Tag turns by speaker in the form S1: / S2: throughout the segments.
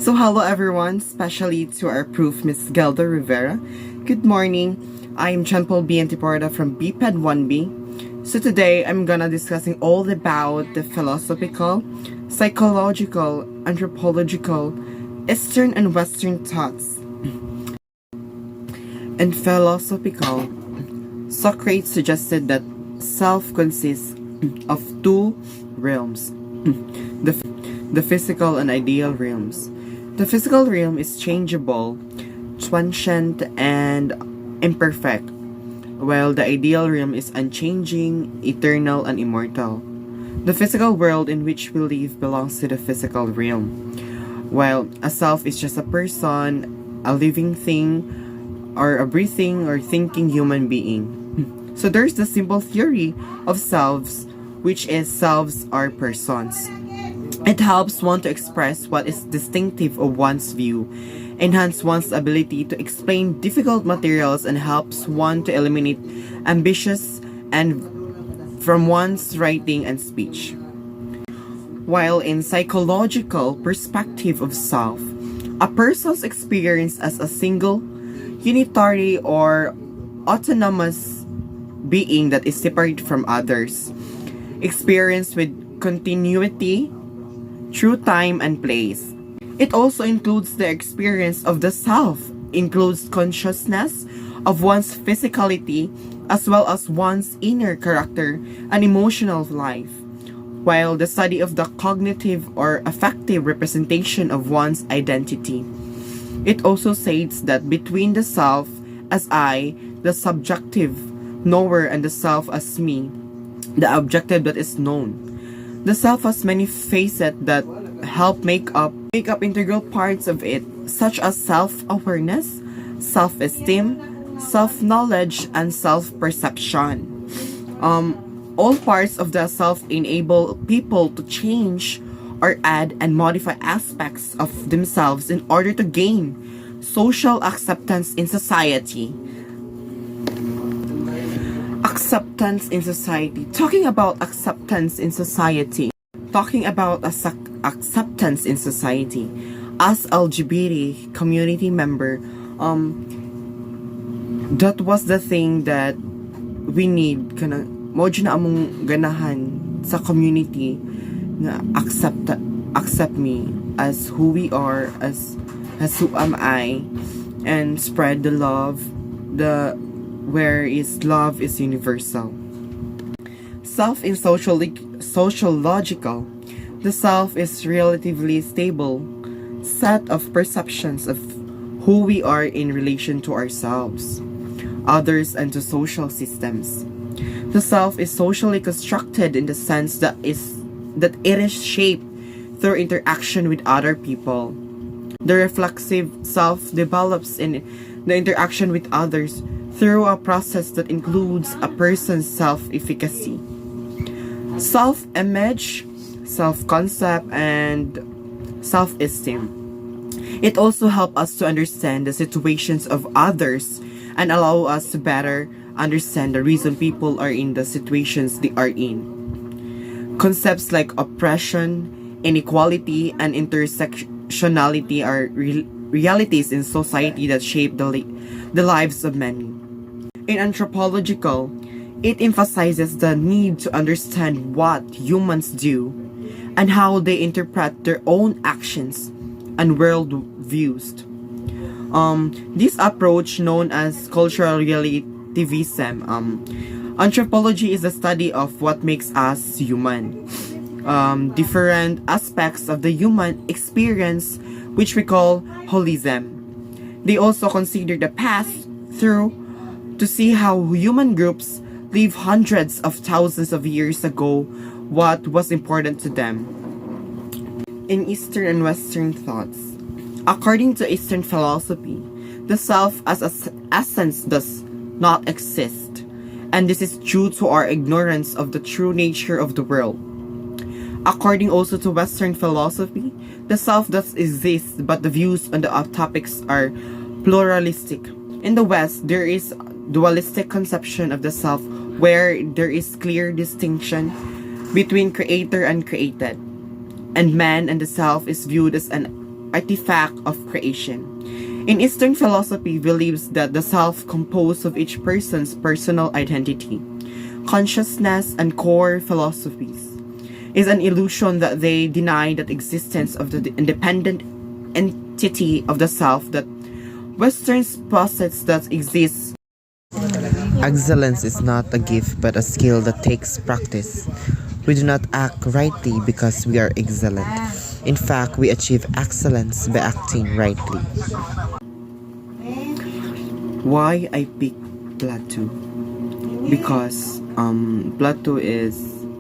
S1: So hello everyone, especially to our proof Miss Gelda Rivera. Good morning. I'm John Paul B. Antiporta from BPED 1B. So today I'm gonna discussing all about the philosophical, psychological, anthropological, Eastern and Western thoughts. In philosophical, Socrates suggested that self consists of two realms, the physical and ideal realms. The physical realm is changeable, transient, and imperfect, while the ideal realm is unchanging, eternal, and immortal. The physical world in which we live belongs to the physical realm, while a self is just a person, a living thing, or a breathing or thinking human being. So there's the simple theory of selves, which is selves are persons. It helps one to express what is distinctive of one's view, enhance one's ability to explain difficult materials, and helps one to eliminate ambitious and from one's writing and speech. While in psychological perspective of self, a person's experience as a single, unitary, or autonomous being that is separate from others, experienced with continuity through time and place. It also includes the experience of the self, includes consciousness of one's physicality as well as one's inner character and emotional life, while the study of the cognitive or affective representation of one's identity. It also states that between the self as I, the subjective knower, and the self as me, the objective that is known. The self has many facets that help make up integral parts of it, such as self-awareness, self-esteem, self-knowledge, and self-perception. All parts of the self enable people to change or add and modify aspects of themselves in order to gain social acceptance in society. Acceptance in society. Talking about acceptance in society. As LGBT community member, that was the thing that we need kana mo na among ganahan sa community na accept me as who we are, as who am I, and spread the love, the where is love is universal. Self in sociological, the self is relatively stable set of perceptions of who we are in relation to ourselves, others, and to social systems. The self is socially constructed in the sense that it is shaped through interaction with other people. The reflexive self develops in the interaction with others through a process that includes a person's self-efficacy, self-image, self-concept, and self-esteem. It also helps us to understand the situations of others and allow us to better understand the reason people are in the situations they are in. Concepts like oppression, inequality, and intersectionality are realities in society that shape the lives of many. In anthropological, it emphasizes the need to understand what humans do and how they interpret their own actions and world views. This approach, known as cultural relativism, anthropology is the study of what makes us human. Different aspects of the human experience, which we call holism. They also consider the past through to see how human groups lived hundreds of thousands of years ago, what was important to them. In Eastern and Western thoughts, according to Eastern philosophy, the self as an essence does not exist, and this is due to our ignorance of the true nature of the world. According also to Western philosophy, the self does exist, but the views on the topics are pluralistic. In the West, there is dualistic conception of the self where there is clear distinction between creator and created, and man and the self is viewed as an artifact of creation. In Eastern philosophy believes that the self composed of each person's personal identity, consciousness, and core philosophies is an illusion that they deny that existence of the independent entity of the self that Western posits that exists.
S2: Excellence is not a gift but a skill that takes practice. We do not act rightly because we are excellent. In fact, we achieve excellence by acting rightly.
S1: Why I pick Plato? Because Plato is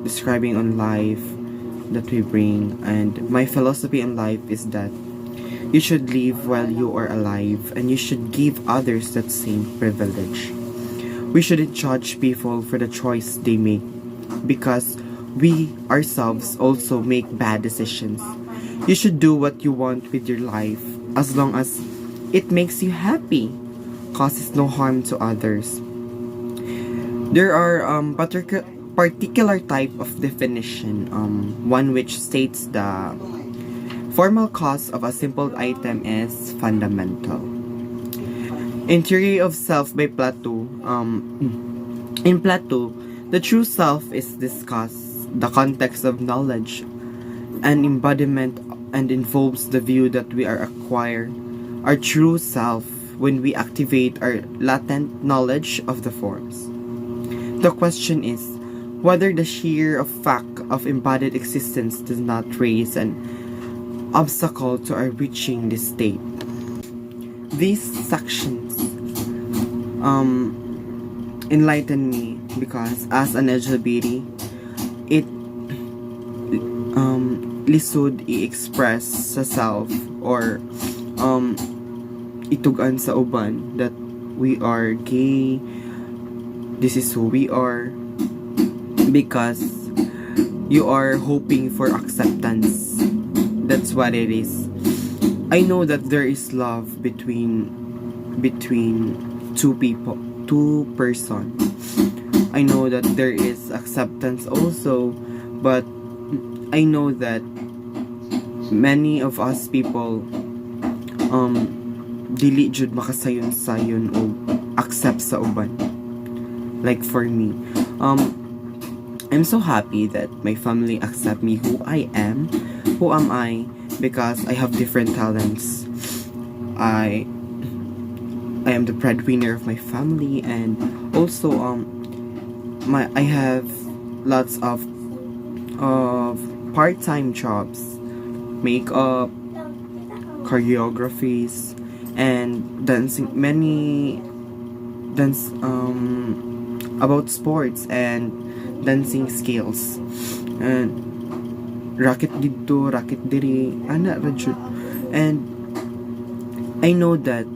S1: describing on life that we bring, and my philosophy on life is that you should live while you are alive and you should give others that same privilege. We shouldn't judge people for the choice they make because we ourselves also make bad decisions. You should do what you want with your life as long as it makes you happy, causes no harm to others. There are particular type of definition, one which states the formal cause of a simple item is fundamental. In Theory of Self by Plato, in Plato, the true self is discussed, the context of knowledge and embodiment, and involves the view that we are acquire our true self when we activate our latent knowledge of the forms. The question is whether the sheer fact of embodied existence does not raise an obstacle to our reaching this state. These sections enlighten me because as an LGBT, it lisod i-express sa self or itugan sa uban that we are gay, this is who we are, because you are hoping for acceptance. That's what it is. I know that there is love between two people, two person. I know that there is acceptance also, but I know that many of us people dili jud makasayon-sayon o accept sa uban. Like for me, I'm so happy that my family accept me who I am. Who am I? Because I have different talents. I am the breadwinner of my family, and also I have lots of part-time jobs, makeup, choreographies, and dancing, many dance about sports and dancing skills, and racket dito, racket diri, ana ra jud. And I know that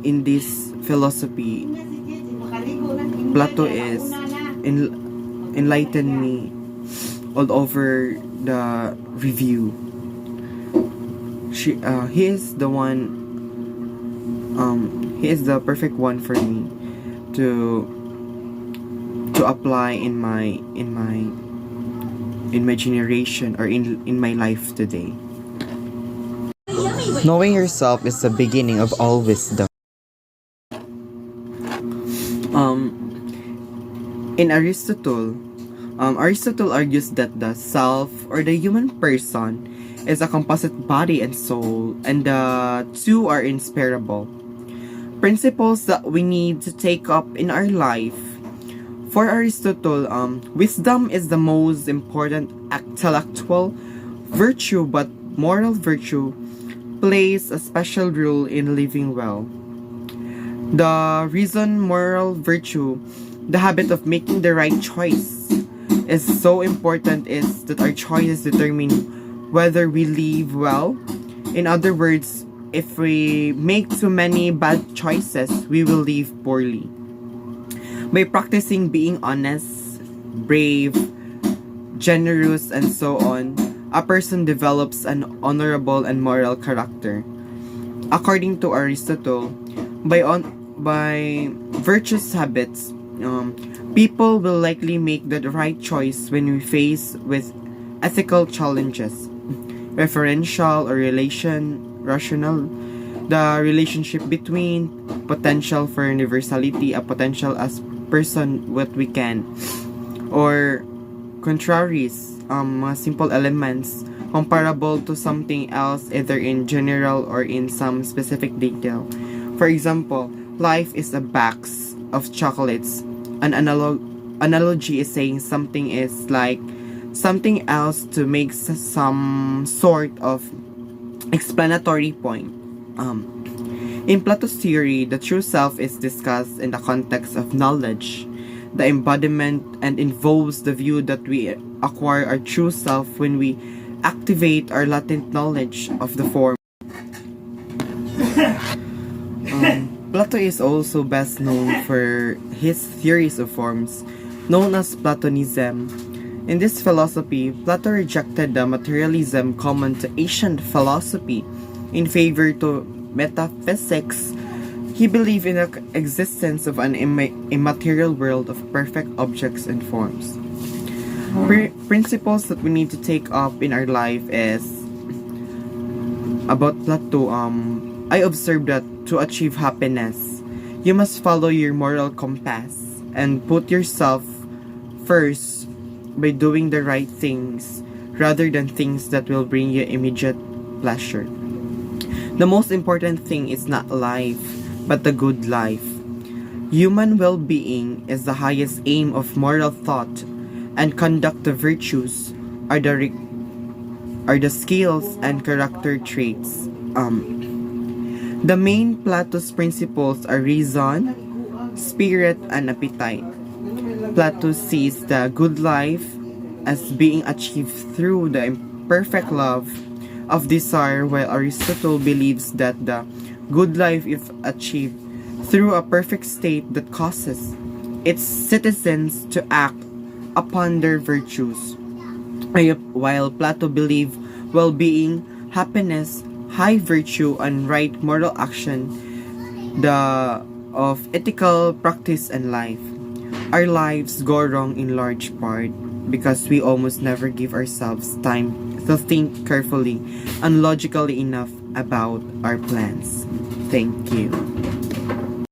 S1: in this philosophy, Plato is enlighten me all over the review. He is the one. He is the perfect one for me to apply in my generation or in my life today.
S2: Knowing yourself is the beginning of all wisdom.
S1: In Aristotle, Aristotle argues that the self or the human person is a composite body and soul, and the two are inseparable. Principles that we need to take up in our life. For Aristotle, wisdom is the most important intellectual virtue, but moral virtue plays a special role in living well. The reason moral virtue, the habit of making the right choice, is so important is that our choices determine whether we live well. In other words, if we make too many bad choices, we will live poorly. By practicing being honest, brave, generous, and so on, a person develops an honorable and moral character. According to Aristotle, by virtuous habits, people will likely make the right choice when we face with ethical challenges, referential or rational, the relationship between potential for universality, a potential as person what we can, or contraries, mga simple elements comparable to something else either in general or in some specific detail. For example, life is a box of chocolates. An analogy is saying something is like something else to make some sort of explanatory point. In Plato's theory, the true self is discussed in the context of knowledge, the embodiment, and involves the view that we acquire our true self when we activate our latent knowledge of the form. Plato is also best known for his theories of forms, known as Platonism. In this philosophy, Plato rejected the materialism common to ancient philosophy in favor to metaphysics. He believed in the existence of an immaterial world of perfect objects and forms. Principles that we need to take up in our life is about Plato. I observed that to achieve happiness, you must follow your moral compass and put yourself first by doing the right things rather than things that will bring you immediate pleasure. The most important thing is not life, but the good life. Human well-being is the highest aim of moral thought, and conduct the virtues are the skills and character traits. The main Plato's principles are reason, spirit, and appetite. Plato sees the good life as being achieved through the imperfect love of desire, while Aristotle believes that the good life is achieved through a perfect state that causes its citizens to act upon their virtues. While Plato believed well-being, happiness, high virtue, and right moral action of ethical practice and life. Our lives go wrong in large part because we almost never give ourselves time to think carefully and logically enough about our plans. Thank you.